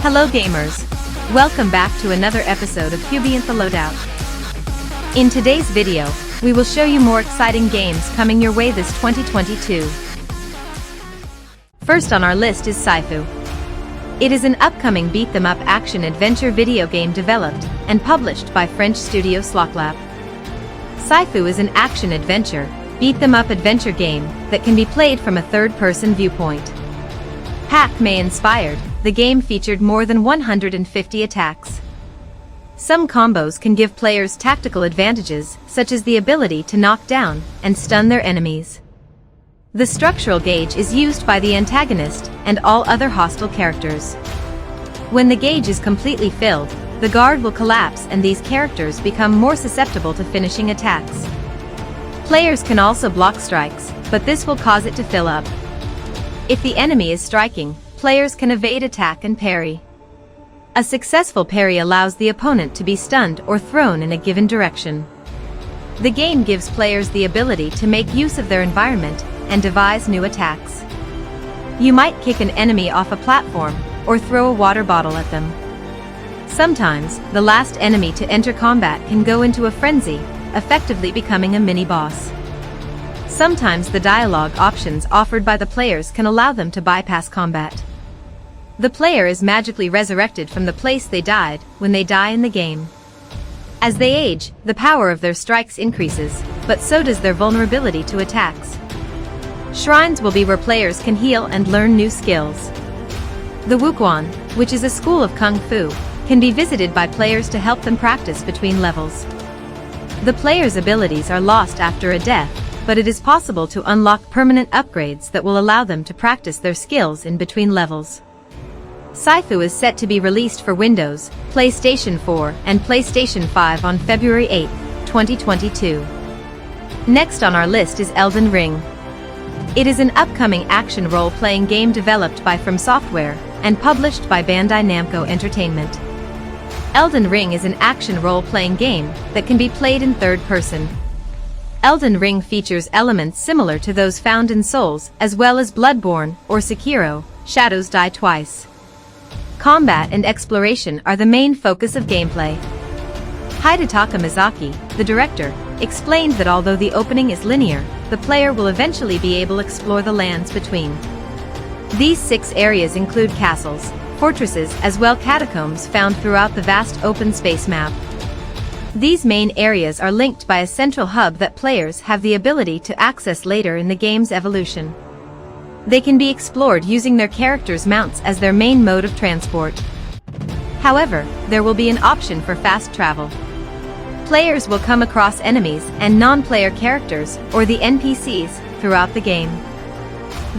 Hello gamers! Welcome back to another episode of Hubient the Loadout. In today's video, we will show you more exciting games coming your way this 2022. First on our list is Saifu. It is an upcoming beat-them-up action-adventure video game developed and published by French studio Sloclap. Saifu is an action-adventure, beat-them-up adventure game that can be played from a third-person viewpoint. Hack-inspired, the game featured more than 150 attacks. Some combos can give players tactical advantages, such as the ability to knock down and stun their enemies. The structural gauge is used by the antagonist and all other hostile characters. When the gauge is completely filled, the guard will collapse and these characters become more susceptible to finishing attacks. Players can also block strikes, but this will cause it to fill up. If the enemy is striking, players can evade attack and parry. A successful parry allows the opponent to be stunned or thrown in a given direction. The game gives players the ability to make use of their environment and devise new attacks. You might kick an enemy off a platform or throw a water bottle at them. Sometimes, the last enemy to enter combat can go into a frenzy, effectively becoming a mini-boss. Sometimes the dialogue options offered by the players can allow them to bypass combat. The player is magically resurrected from the place they died when they die in the game. As they age, the power of their strikes increases, but so does their vulnerability to attacks. Shrines will be where players can heal and learn new skills. The Wuquan, which is a school of Kung Fu, can be visited by players to help them practice between levels. The player's abilities are lost after a death, but it is possible to unlock permanent upgrades that will allow them to practice their skills in between levels. Saifu is set to be released for Windows, PlayStation 4, and PlayStation 5 on February 8, 2022. Next on our list is Elden Ring. It is an upcoming action role-playing game developed by From Software and published by Bandai Namco Entertainment. Elden Ring is an action role-playing game that can be played in third person. Elden Ring features elements similar to those found in Souls, as well as Bloodborne or Sekiro, Shadows Die Twice. Combat and exploration are the main focus of gameplay. Hidetaka Mizaki, the director, explained that although the opening is linear, the player will eventually be able to explore the lands between. These 6 areas include castles, fortresses, as well catacombs found throughout the vast open space map. These main areas are linked by a central hub that players have the ability to access later in the game's evolution. They can be explored using their characters' mounts as their main mode of transport. However, there will be an option for fast travel. Players will come across enemies and non-player characters, or the NPCs, throughout the game.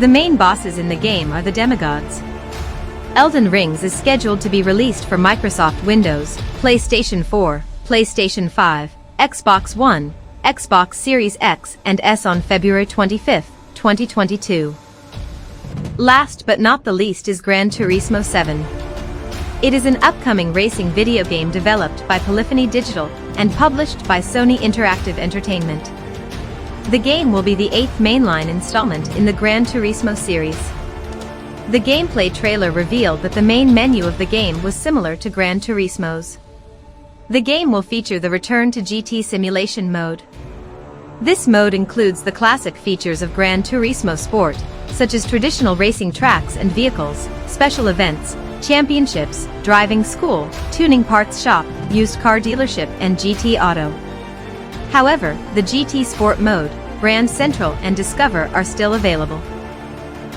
The main bosses in the game are the demigods. Elden Ring is scheduled to be released for Microsoft Windows, PlayStation 4, PlayStation 5, Xbox One, Xbox Series X and S on February 25, 2022. Last but not the least is Gran Turismo 7. It is an upcoming racing video game developed by Polyphony Digital and published by Sony Interactive Entertainment. The game will be the 8th mainline installment in the Gran Turismo series. The gameplay trailer revealed that the main menu of the game was similar to Gran Turismo's. The game will feature the return to GT simulation mode. This mode includes the classic features of Gran Turismo Sport, such as traditional racing tracks and vehicles, special events, championships, driving school, tuning parts shop, used car dealership and GT Auto. However, the GT Sport mode, Grand Central and Discover are still available.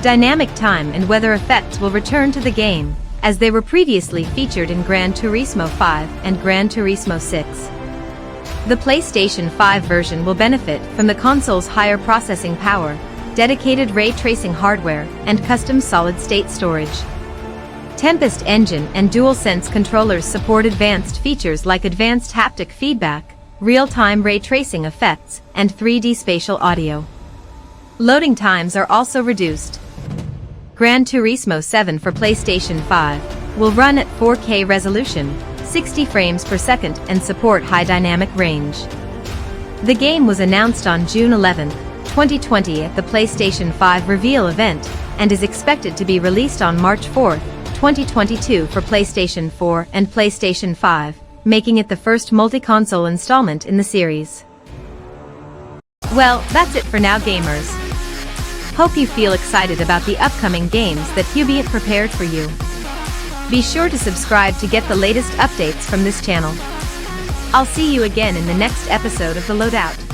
Dynamic time and weather effects will return to the game, as they were previously featured in Gran Turismo 5 and Gran Turismo 6. The PlayStation 5 version will benefit from the console's higher processing power, dedicated ray tracing hardware, and custom solid-state storage. Tempest Engine and DualSense controllers support advanced features like advanced haptic feedback, real-time ray tracing effects, and 3D spatial audio. Loading times are also reduced. Gran Turismo 7 for PlayStation 5 will run at 4K resolution, 60 frames per second and support high dynamic range. The game was announced on June 11, 2020 at the PlayStation 5 reveal event and is expected to be released on March 4, 2022 for PlayStation 4 and PlayStation 5, making it the first multi-console installment in the series. Well, that's it for now, gamers. Hope you feel excited about the upcoming games that Hubient prepared for you. Be sure to subscribe to get the latest updates from this channel. I'll see you again in the next episode of the Loadout.